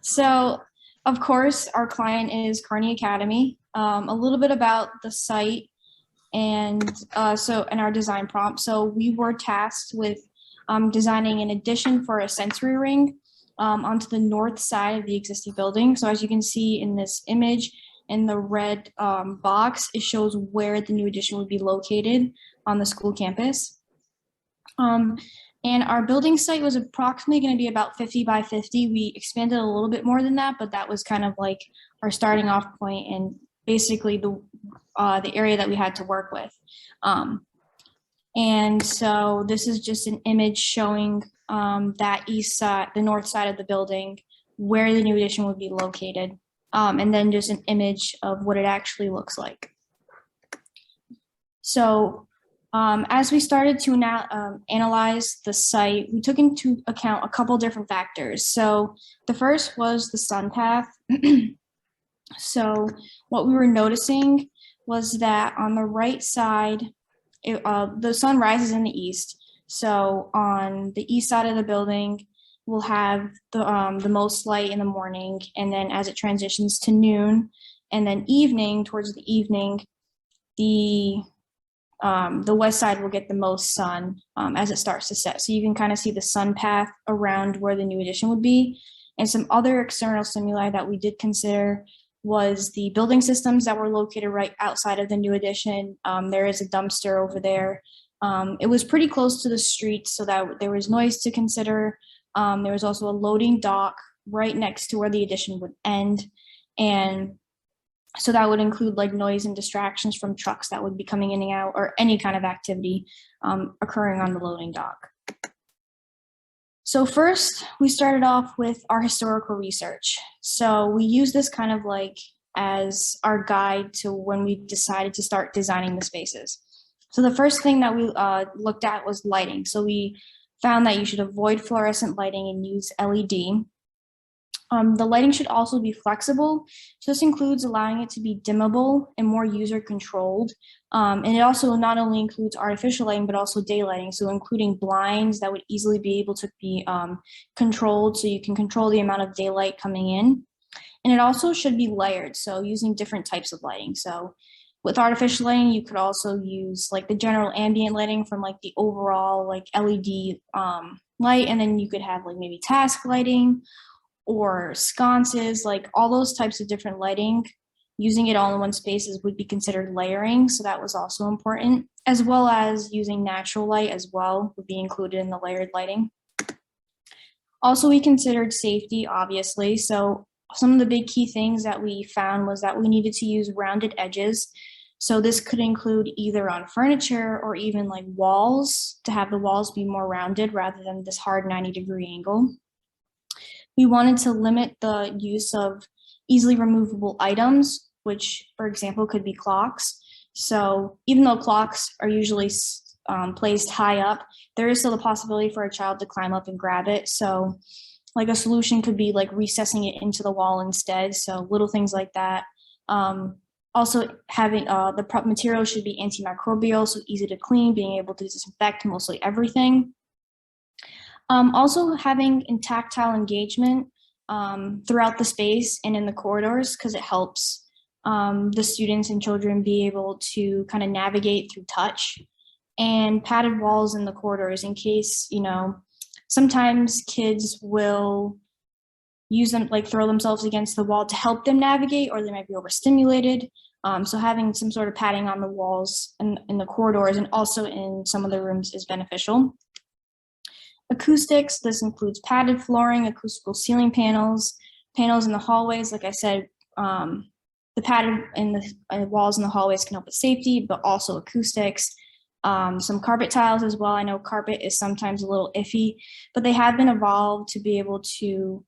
So, of course, our client is Carney Academy. A little bit about the site and and our design prompt. So we were tasked with designing an addition for a sensory ring onto the north side of the existing building. So as you can see in this image, in the red box, it shows where the new addition would be located on the school campus. And our building site was approximately going to be about 50 by 50. We expanded a little bit more than that, but that was kind of like our starting off point and basically the area that we had to work with. And so this is just an image showing that east side, the north side of the building, where the new addition would be located. And then just an image of what it actually looks like. So as we started to analyze the site, we took into account a couple different factors. So the first was the sun path. So what we were noticing was that on the right side, the sun rises in the east. So on the east side of the building, we'll have the most light in the morning, and then as it transitions to noon, and then evening, towards the evening, the west side will get the most sun as it starts to set. So you can kind of see the sun path around where the new addition would be. And some other external stimuli that we did consider was the building systems that were located right outside of the new addition. There is a dumpster over there. It was pretty close to the street, so that there was noise to consider. There was also a loading dock right next to where the addition would end. And so that would include like noise and distractions from trucks that would be coming in and out, or any kind of activity occurring on the loading dock. So first, we started off with our historical research. So we used this kind of like as our guide to when we decided to start designing the spaces. So the first thing that we looked at was lighting. So we found that you should avoid fluorescent lighting and use LED. The lighting should also be flexible. So this includes allowing it to be dimmable and more user controlled. And it also not only includes artificial lighting, but also daylighting. So including blinds that would easily be able to be controlled, so you can control the amount of daylight coming in. And it also should be layered, so using different types of lighting. So with artificial lighting, you could also use like the general ambient lighting from like the overall like LED light, and then you could have like maybe task lighting or sconces, like all those types of different lighting. Using it all in one space would be considered layering, so that was also important, as well as using natural light as well would be included in the layered lighting. Also, we considered safety, obviously. So some of the big key things that we found was that we needed to use rounded edges. So this could include either on furniture or even like walls, to have the walls be more rounded rather than this hard 90-degree angle. We wanted to limit the use of easily removable items, which, for example, could be clocks. So even though clocks are usually placed high up, there is still the possibility for a child to climb up and grab it. So like a solution could be like recessing it into the wall instead. So little things like that. Also having the material should be antimicrobial, so easy to clean, being able to disinfect mostly everything. Also having tactile engagement throughout the space and in the corridors, because it helps the students and children be able to kind of navigate through touch. And padded walls in the corridors, in case, you know, sometimes kids will use them, like throw themselves against the wall to help them navigate, or they might be overstimulated. So having some sort of padding on the walls in the corridors and also in some of the rooms is beneficial. Acoustics, this includes padded flooring, acoustical ceiling panels, panels in the hallways. Like I said, the padded in the walls in the hallways can help with safety, but also acoustics. Some carpet tiles as well. I know carpet is sometimes a little iffy, but they have been evolved to be able to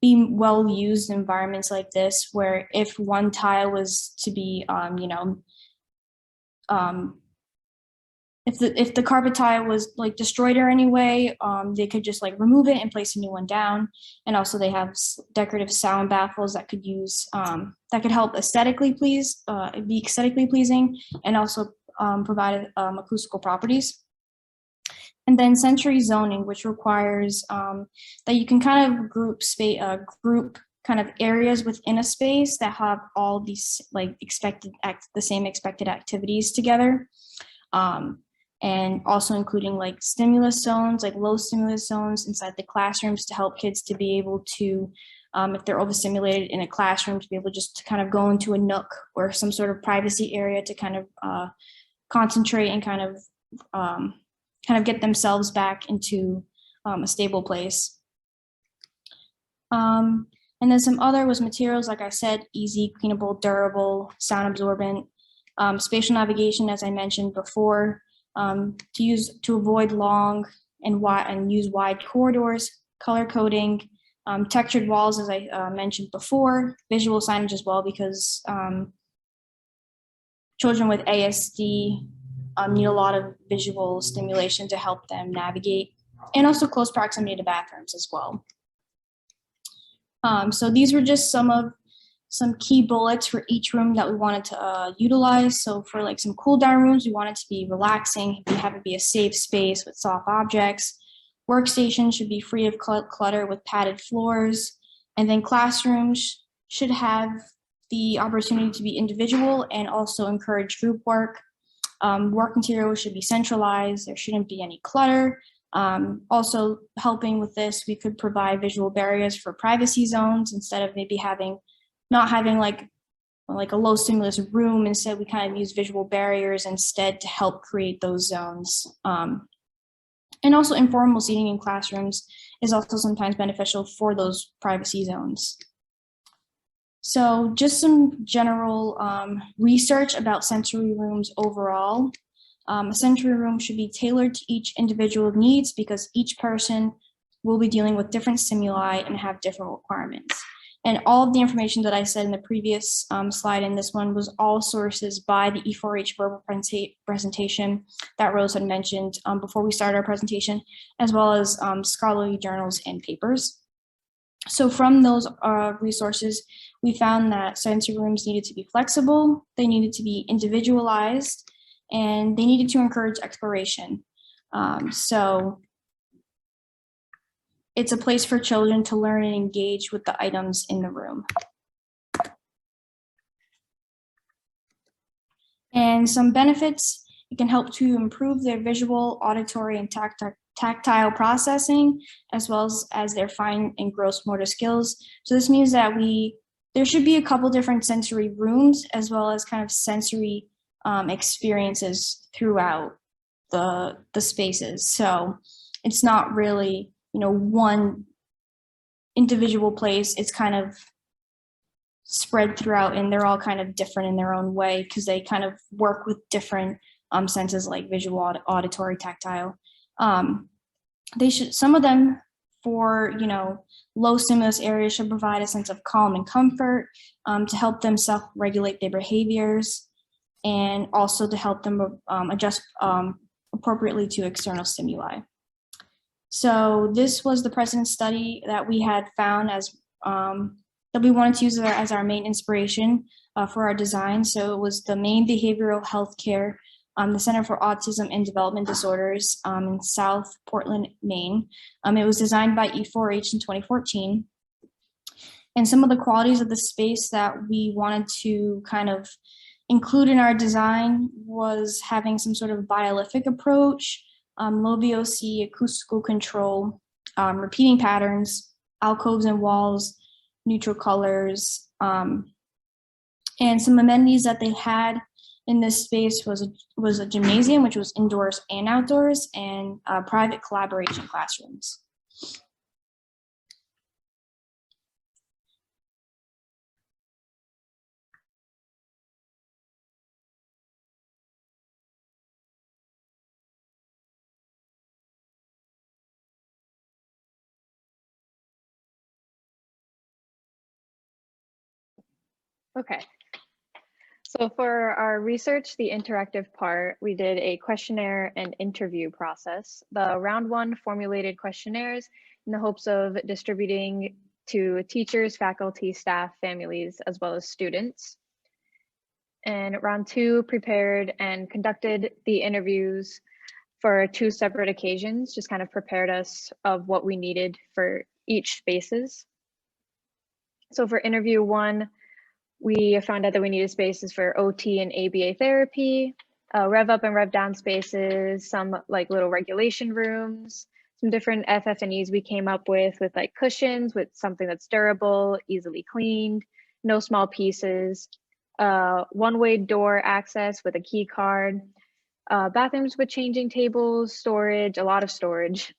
be well used in environments like this, where if one tile was to be, if the carpet tile was like destroyed or any way, they could just like remove it and place a new one down. And also they have decorative sound baffles that could use that could help be aesthetically pleasing, and also provide acoustical properties. And then sensory zoning, which requires that you can kind of group kind of areas within a space that have all these like the same expected activities together. And also including like stimulus zones, like low stimulus zones inside the classrooms to help kids to be able to, if they're overstimulated in a classroom, to be able just to kind of go into a nook or some sort of privacy area to kind of concentrate and kind of get themselves back into a stable place. And then some other was materials, like I said, easy, cleanable, durable, sound absorbent, spatial navigation, as I mentioned before, to avoid long and use wide corridors, color coding, textured walls, as I mentioned before, visual signage as well, because children with ASD need a lot of visual stimulation to help them navigate, and also close proximity to bathrooms as well. So these were just some key bullets for each room that we wanted to utilize. So for like some cool down rooms, we wanted to be relaxing, have it be a safe space with soft objects. Workstations should be free of clutter with padded floors. And then classrooms should have the opportunity to be individual and also encourage group work. Work materials should be centralized. There shouldn't be any clutter. Also helping with this, we could provide visual barriers for privacy zones instead of maybe not having like a low stimulus room. Instead, we kind of use visual barriers instead to help create those zones. And also informal seating in classrooms is also sometimes beneficial for those privacy zones. So just some general research about sensory rooms overall. A sensory room should be tailored to each individual needs because each person will be dealing with different stimuli and have different requirements. And all of the information that I said in the previous slide and this one was all sources by the E4H verbal presentation that Rose had mentioned before we started our presentation, as well as scholarly journals and papers. So from those resources, we found that sensory rooms needed to be flexible, they needed to be individualized, and they needed to encourage exploration. So it's a place for children to learn and engage with the items in the room. And some benefits, it can help to improve their visual, auditory, and tactile processing, as well as their fine and gross motor skills. So this means that there should be a couple different sensory rooms, as well as kind of sensory experiences throughout the spaces. So it's not really, one individual place. It's kind of spread throughout, and they're all kind of different in their own way because they kind of work with different senses like visual, auditory, tactile. Some of them for, low stimulus areas should provide a sense of calm and comfort to help them self-regulate their behaviors, and also to help them adjust appropriately to external stimuli. So this was the Precedent Study that we had found as that we wanted to use as our main inspiration for our design. So it was the Maine Behavioral Health Care, the Center for Autism and Development Disorders in South Portland, Maine. It was designed by E4H in 2014. And some of the qualities of the space that we wanted to kind of include in our design was having some sort of biolithic approach, low VOC, acoustical control, repeating patterns, alcoves and walls, neutral colors, and some amenities that they had in this space was a gymnasium, which was indoors and outdoors, and private collaboration classrooms. Okay. So for our research, the interactive part, we did a questionnaire and interview process. The round one formulated questionnaires in the hopes of distributing to teachers, faculty, staff, families, as well as students. And round two prepared and conducted the interviews for 2 separate occasions, just kind of prepared us of what we needed for each spaces. So for interview 1, we found out that we needed spaces for OT and ABA therapy, rev up and rev down spaces, some like little regulation rooms, some different FF&Es we came up with like cushions, with something that's durable, easily cleaned, no small pieces, one-way door access with a key card, bathrooms with changing tables, storage, a lot of storage,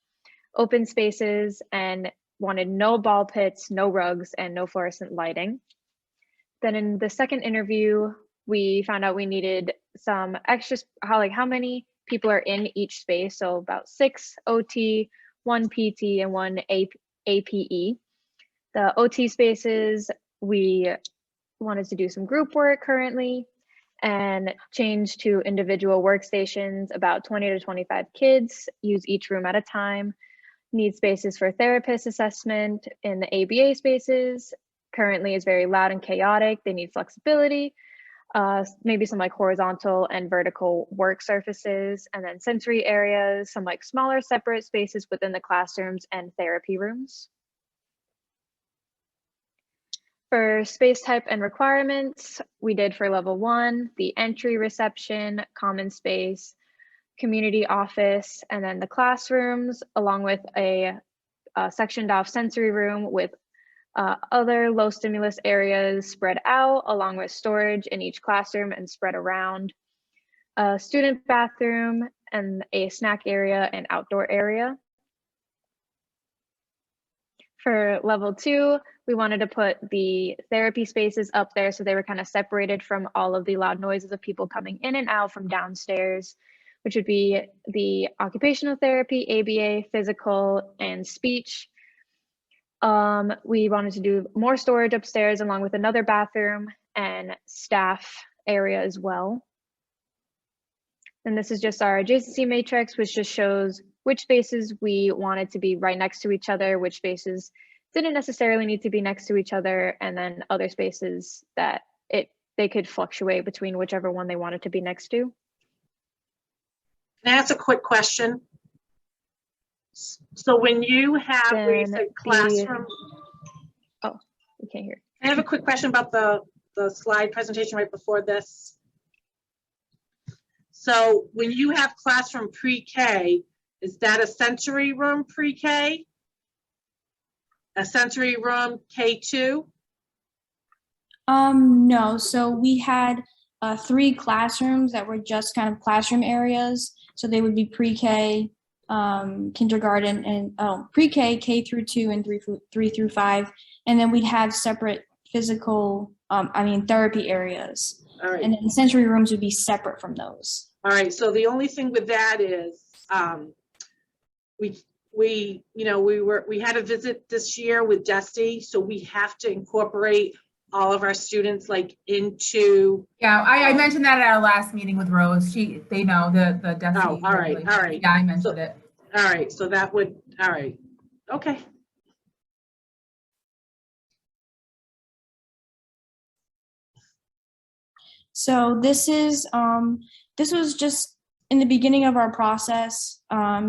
open spaces, and wanted no ball pits, no rugs, and no fluorescent lighting. Then in the second interview, we found out we needed some extra, how many people are in each space. So about 6 OT, 1 PT, and 1 APE. The OT spaces, we wanted to do some group work currently and change to individual workstations, about 20 to 25 kids, use each room at a time. Need spaces for therapist assessment. In the ABA spaces, currently is very loud and chaotic. They need flexibility, maybe some like horizontal and vertical work surfaces, and then sensory areas, some like smaller separate spaces within the classrooms and therapy rooms. For space type and requirements, we did for level 1, the entry, reception, common space, community office, and then the classrooms, along with a sectioned off sensory room with other low stimulus areas spread out, along with storage in each classroom and spread around, a student bathroom, and a snack area and outdoor area. For level 2, we wanted to put the therapy spaces up there so they were kind of separated from all of the loud noises of people coming in and out from downstairs, which would be the occupational therapy, ABA, physical, and speech. We wanted to do more storage upstairs along with another bathroom and staff area as well. And this is just our adjacency matrix, which just shows which spaces we wanted to be right next to each other, which spaces didn't necessarily need to be next to each other, and then other spaces that they could fluctuate between whichever one they wanted to be next to. Can I ask a quick question? So when you have recent classroom, oh, we can't hear. I have a quick question about the slide presentation right before this. So when you have classroom pre-K, is that a sensory room pre-K? A sensory room K2? No, so we had 3 classrooms that were just kind of classroom areas. So they would be pre-K, kindergarten, and pre-K, K through 2, and 3 through 5. And then we'd have separate physical, therapy areas. All right. And then the sensory rooms would be separate from those. All right, so the only thing with that is we had a visit this year with Dusty, so we have to incorporate all of our students like into. Yeah, I mentioned that at our last meeting with Rose. They know the Dusty. Oh, all right. Yeah, I mentioned it. All right, so that would, all right, okay. So this was just in the beginning of our process.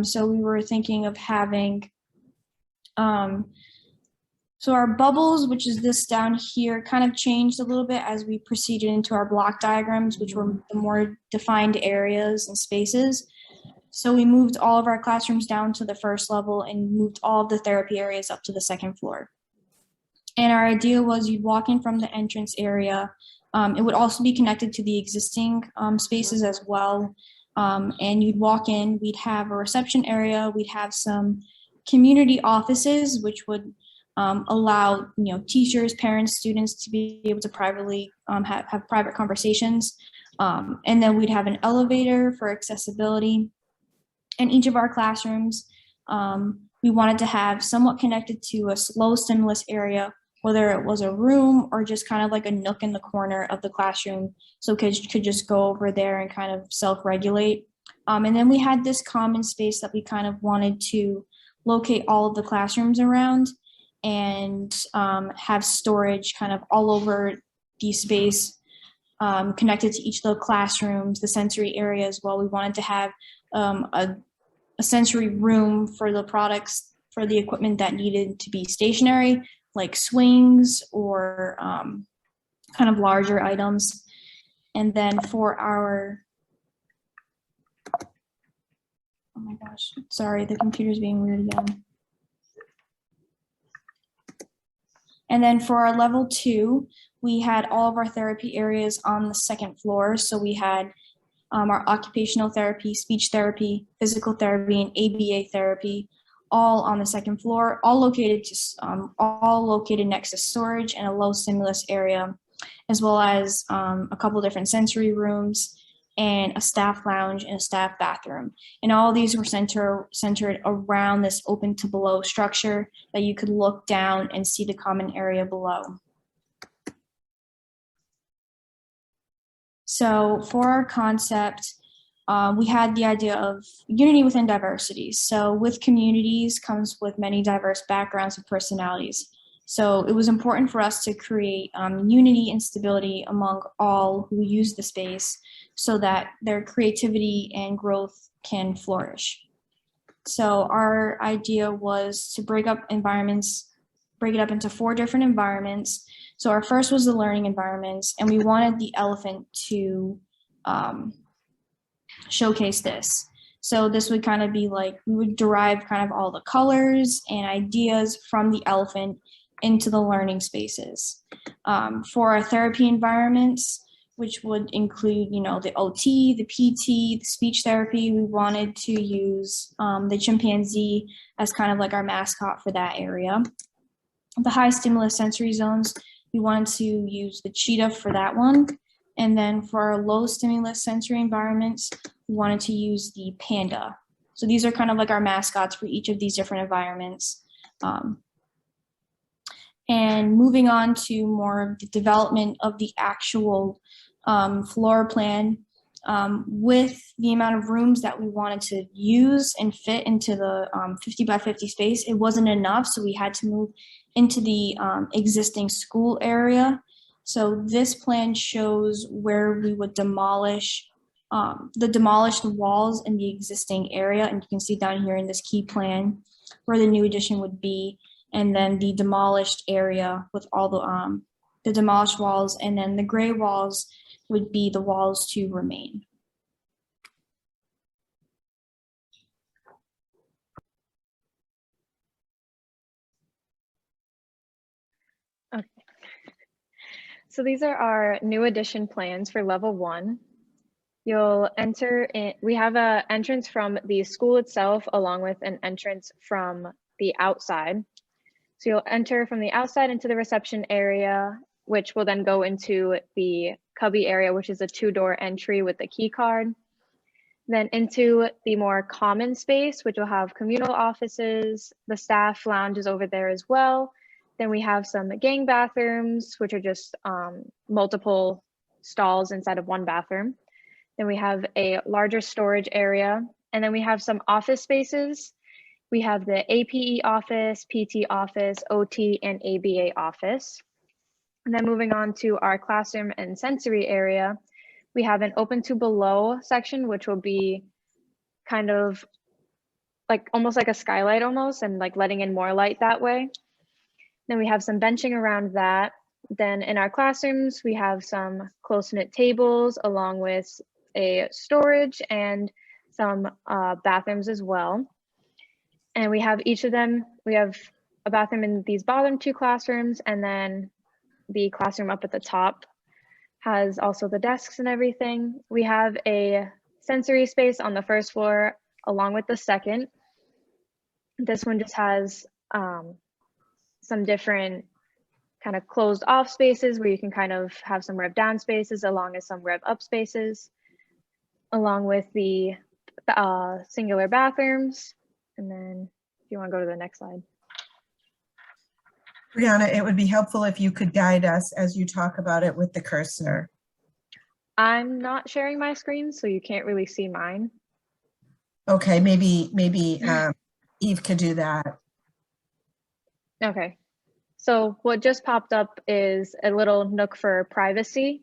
So we were thinking of having, so our bubbles, which is this down here, kind of changed a little bit as we proceeded into our block diagrams, which were the more defined areas and spaces. So we moved all of our classrooms down to the first level and moved all of the therapy areas up to the second floor. And our idea was you'd walk in from the entrance area. It would also be connected to the existing spaces as well. And you'd walk in, we'd have a reception area, we'd have some community offices, which would allow teachers, parents, students to be able to privately have private conversations. And then we'd have an elevator for accessibility. In each of our classrooms, we wanted to have somewhat connected to a low stimulus area, whether it was a room or just kind of like a nook in the corner of the classroom, so kids could just go over there and kind of self-regulate. And then we had this common space that we kind of wanted to locate all of the classrooms around and have storage kind of all over the space, connected to each of the classrooms, the sensory area as well. We wanted to have a sensory room for the products, for the equipment that needed to be stationary, like swings or kind of larger items. And then for our, oh my gosh, sorry, the computer's being weird again. And then for our level 2, we had all of our therapy areas on the second floor. So we had our occupational therapy, speech therapy, physical therapy, and ABA therapy, all on the second floor, all located next to storage and a low stimulus area, as well as a couple different sensory rooms and a staff lounge and a staff bathroom. And all of these were centered around this open to below structure that you could look down and see the common area below. So for our concept, we had the idea of unity within diversity. So with communities comes with many diverse backgrounds and personalities. So it was important for us to create unity and stability among all who use the space so that their creativity and growth can flourish. So our idea was to break it up into 4 different environments. So our first was the learning environments, and we wanted the elephant to showcase this. So this would kind of be like, we would derive kind of all the colors and ideas from the elephant into the learning spaces. For our therapy environments, which would include, the OT, the PT, the speech therapy, we wanted to use the chimpanzee as kind of like our mascot for that area. The high stimulus sensory zones, we wanted to use the cheetah for that one. And then for our low stimulus sensory environments, we wanted to use the panda. So these are kind of like our mascots for each of these different environments. And moving on to more of the development of the actual floor plan, with the amount of rooms that we wanted to use and fit into the 50 by 50 space, it wasn't enough. So we had to move into the existing school area. So this plan shows where we would demolish the demolished walls in the existing area. And you can see down here in this key plan where the new addition would be. And then the demolished area with all the demolished walls, and then the gray walls would be the walls to remain. Okay. So these are our new addition plans for level 1. You'll enter in, we have an entrance from the school itself along with an entrance from the outside. So you'll enter from the outside into the reception area, which will then go into the cubby area, which is a 2-door entry with the key card. Then into the more common space, which will have communal offices, the staff lounge is over there as well. Then we have some gang bathrooms, which are just multiple stalls inside of one bathroom. Then we have a larger storage area, and then we have some office spaces. We have the APE office, PT office, OT, and ABA office. And then moving on to our classroom and sensory area, we have an open to below section, which will be kind of like almost like a skylight almost, and like letting in more light that way. Then we have some benching around that. Then in our classrooms, we have some close-knit tables along with a storage and some bathrooms as well. And we have each of them, we have a bathroom in these bottom 2 classrooms, and then the classroom up at the top has also the desks and everything. We have a sensory space on the first floor along with the second. This one just has some different kind of closed off spaces where you can kind of have some rev down spaces along with some rev up spaces, along with the singular bathrooms. And then if you want to go to the next slide. Brianna, it would be helpful if you could guide us as you talk about it with the cursor. I'm not sharing my screen, so you can't really see mine. Okay, maybe Eve could do that. Okay. So what just popped up is a little nook for privacy,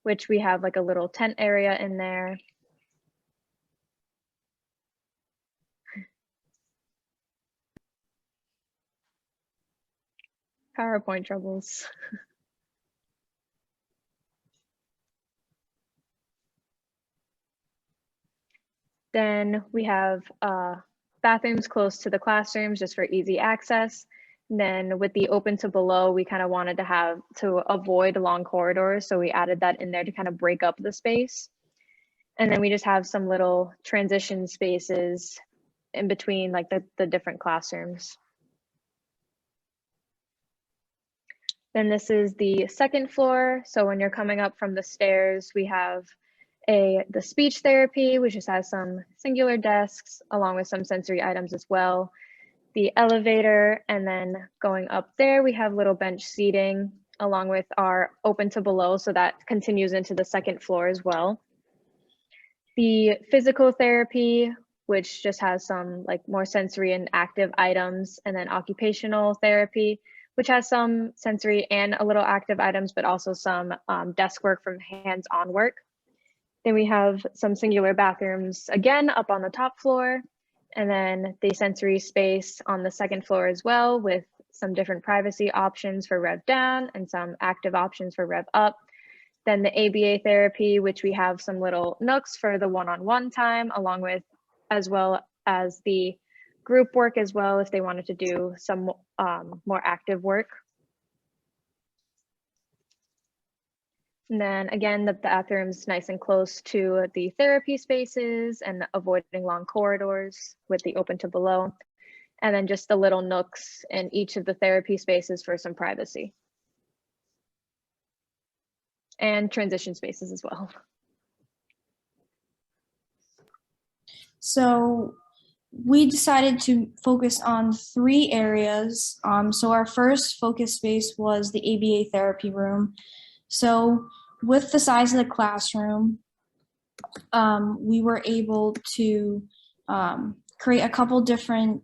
which we have like a little tent area in there. PowerPoint troubles. Then we have bathrooms close to the classrooms just for easy access. And then with the open to below, we kind of wanted to avoid long corridors. So we added that in there to kind of break up the space. And then we just have some little transition spaces in between like the different classrooms. Then this is the second floor. So when you're coming up from the stairs, we have the speech therapy, which just has some singular desks along with some sensory items as well. The elevator, and then going up there, we have little bench seating along with our open to below. So that continues into the second floor as well. The physical therapy, which just has some like more sensory and active items, and then occupational therapy, which has some sensory and a little active items, but also some desk work from hands-on work. Then we have some singular bathrooms again up on the top floor, and then the sensory space on the second floor as well, with some different privacy options for rev down and some active options for rev up. Then the ABA therapy, which we have some little nooks for the one-on-one time, along with as well as the group work as well, if they wanted to do some more active work. And then again, the bathroom's nice and close to the therapy spaces and avoiding long corridors with the open to below. And then just the little nooks in each of the therapy spaces for some privacy. And transition spaces as well. So we decided to focus on 3 areas. So our first focus space was the ABA therapy room. So with the size of the classroom, we were able to create a couple different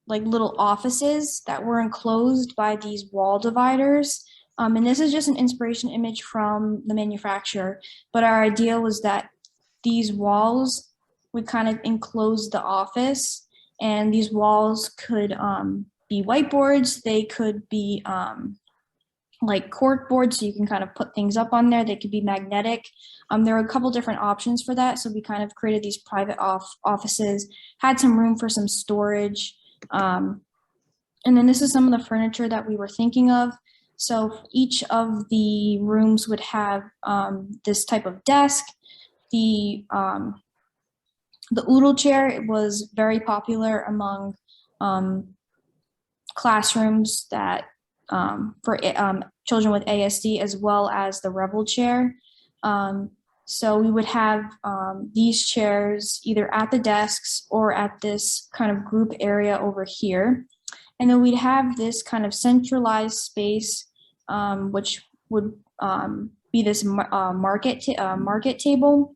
like little offices that were enclosed by these wall dividers. And this is just an inspiration image from the manufacturer, but our idea was that these walls would kind of enclose the office, and these walls could be whiteboards, they could be like cork boards, so you can kind of put things up on there. They could be magnetic. There were a couple different options for that, so we kind of created these private offices, had some room for some storage. And then this is some of the furniture that we were thinking of. So each of the rooms would have this type of desk. The oodle chair was very popular among classrooms that for children with ASD, as well as the Revel chair. So we would have these chairs either at the desks or at this kind of group area over here. And then we'd have this kind of centralized space, which would be this market table.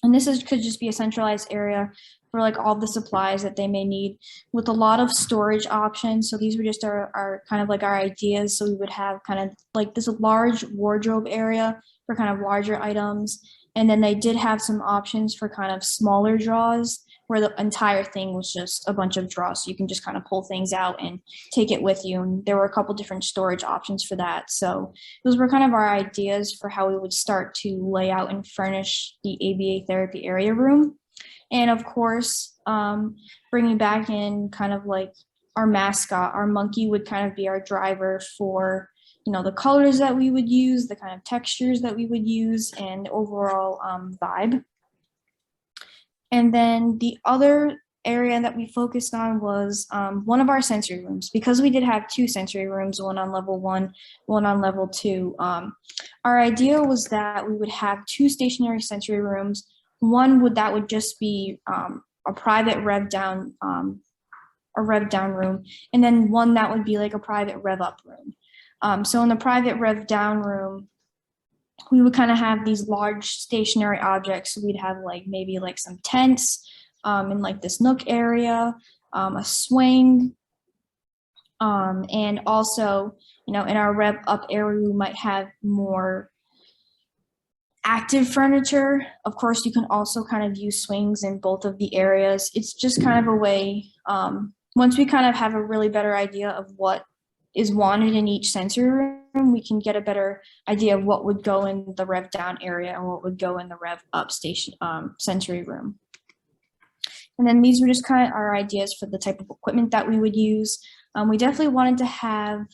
And this could just be a centralized area for like all the supplies that they may need, with a lot of storage options. So these were just our kind of like our ideas. So we would have kind of like this large wardrobe area for kind of larger items. And then they did have some options for kind of smaller drawers, where the entire thing was just a bunch of drawers. So you can just kind of pull things out and take it with you. And there were a couple different storage options for that. So those were kind of our ideas for how we would start to lay out and furnish the ABA therapy area room. And of course, bringing back in kind of like our mascot, our monkey would kind of be our driver for, you know, the colors that we would use, the kind of textures that we would use, and the overall vibe. And then the other area that we focused on was one of our sensory rooms, because we did have 2 sensory rooms, one on level 1, one on level 2. Our idea was that we would have 2 stationary sensory rooms. One that would just be a private rev down room, and then one that would be like a private rev up room. So in the private rev down room, we would kind of have these large stationary objects. So we'd have like maybe like some tents in like this nook area, a swing, and also, you know, in our rev up area, we might have more active furniture. Of course, you can also kind of use swings in both of the areas. It's just kind of a way, once we kind of have a really better idea of what is wanted in each sensory room, we can get a better idea of what would go in the rev down area and what would go in the rev up station sensory room. And then these were just kind of our ideas for the type of equipment that we would use. We definitely wanted to have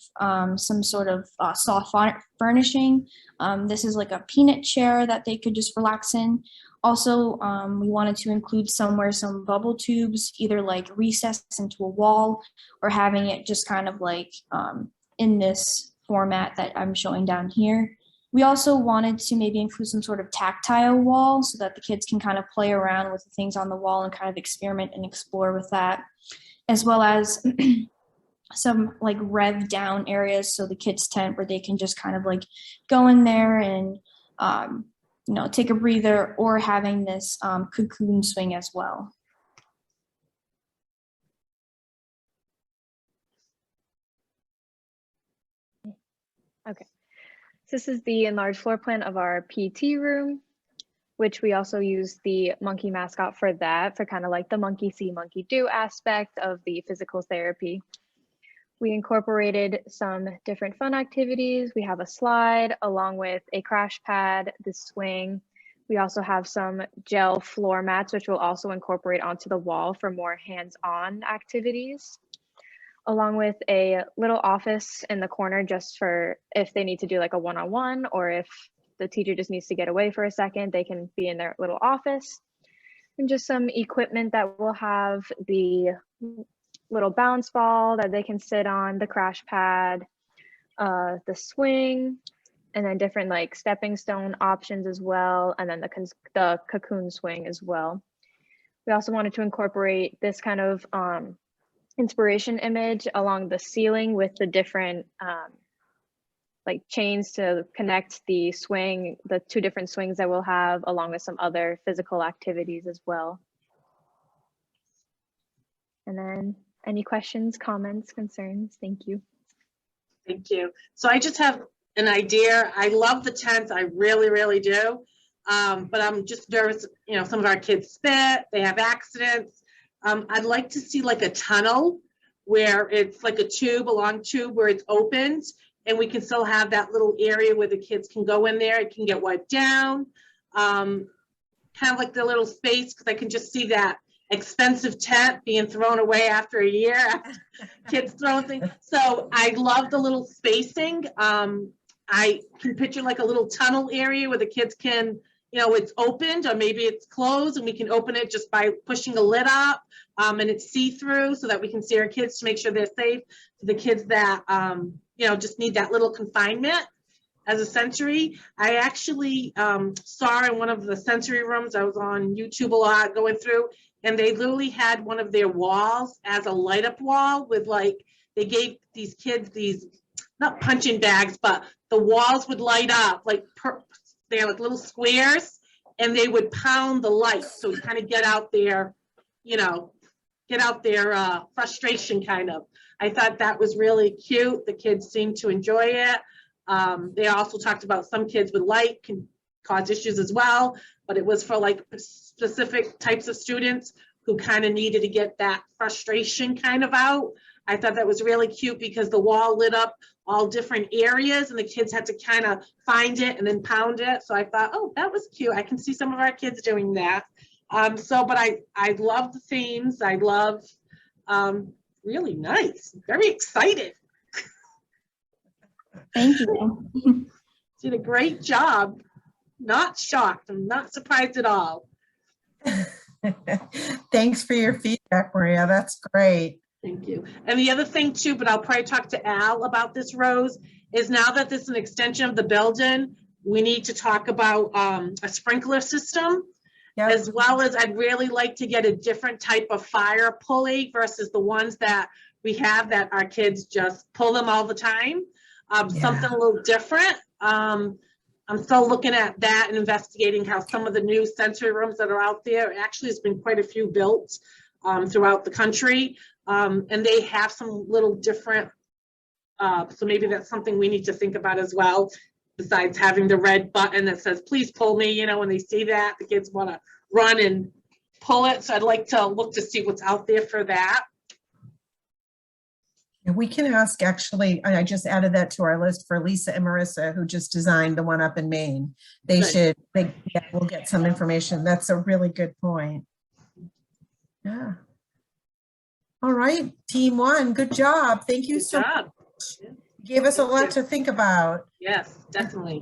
some sort of soft furnishing. This is like a peanut chair that they could just relax in. Also, we wanted to include somewhere some bubble tubes, either like recessed into a wall or having it just kind of like in this format that I'm showing down here. We also wanted to maybe include some sort of tactile wall so that the kids can kind of play around with the things on the wall and kind of experiment and explore with that, as well as some like rev down areas, so the kids tent where they can just kind of like go in there and you know, take a breather, or having this cocoon swing as well. Okay, so this is the enlarged floor plan of our PT room, which we also use the monkey mascot for that, for kind of like the monkey see, monkey do aspect of the physical therapy. We incorporated some different fun activities. We have a slide along with a crash pad, the swing. We also have some gel floor mats, which we'll also incorporate onto the wall for more hands-on activities, along with a little office in the corner just for if they need to do like a one-on-one, or if the teacher just needs to get away for a second, they can be in their little office. And just some equipment that will have the little bounce ball that they can sit on, the crash pad, the swing, and then different like stepping stone options as well, and then the cocoon swing as well. We also wanted to incorporate this kind of inspiration image along the ceiling with the different like chains to connect the swing, the two different swings that we'll have, along with some other physical activities as well. And then any questions, comments, concerns? Thank you. Thank you. So I just have an idea. I love the tents. I really, really do. But I'm just nervous, you know, some of our kids spit, they have accidents. I'd like to see like a tunnel where it's like a tube, a long tube where it's opened, and we can still have that little area where the kids can go in there. It can get wiped down. Kind of like the little space, because I can just see that expensive tent being thrown away after a year, kids throwing things. So I love the little spacing. I can picture like a little tunnel area where the kids can, you know, it's opened or maybe it's closed, and we can open it just by pushing a lid up, and it's see-through so that we can see our kids to make sure they're safe. For the kids that, you know, just need that little confinement as a sensory. I actually saw in one of the sensory rooms, I was on YouTube a lot going through, and they literally had one of their walls as a light up wall with like, they gave these kids these, not punching bags, but the walls would light up like, they're like little squares, and they would pound the light. So we kind of get out their, you know, get out their frustration kind of. I thought that was really cute. The kids seemed to enjoy it. They also talked about some kids with light can cause issues as well, but it was for like specific types of students who kind of needed to get that frustration kind of out. I thought that was really cute because the wall lit up all different areas and the kids had to kind of find it and then pound it. So I thought, oh, that was cute. I can see some of our kids doing that. But I love the themes. I love, really nice, very excited. Thank you. Did a great job. Not shocked. I'm not surprised at all. Thanks for your feedback, Maria. That's great. Thank you. And the other thing too, but I'll probably talk to Al about this, Rose, is now that this is an extension of the building, we need to talk about a sprinkler system. Yep. As well as I'd really like to get a different type of fire pulley versus the ones that we have that our kids just pull them all the time. Something a little different. I'm still looking at that and investigating how some of the new sensory rooms that are out there, actually there's been quite a few built throughout the country, and they have some little different, so maybe that's something we need to think about as well, besides having the red button that says, please pull me, you know, when they see that, the kids want to run and pull it. So I'd like to look to see what's out there for that. And we can ask, actually, I just added that to our list for Lisa and Marissa, who just designed the one up in Maine. They Good. we'll get some information. That's a really good point. Yeah. All right, Team 1, good job. Thank you Good so much. job. You gave us a Thank lot you. to think about. Yes, definitely.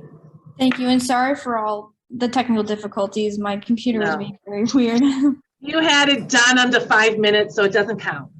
Thank you, and sorry for all the technical difficulties. My computer was No. being very weird. You had it done under 5 minutes, so it doesn't count.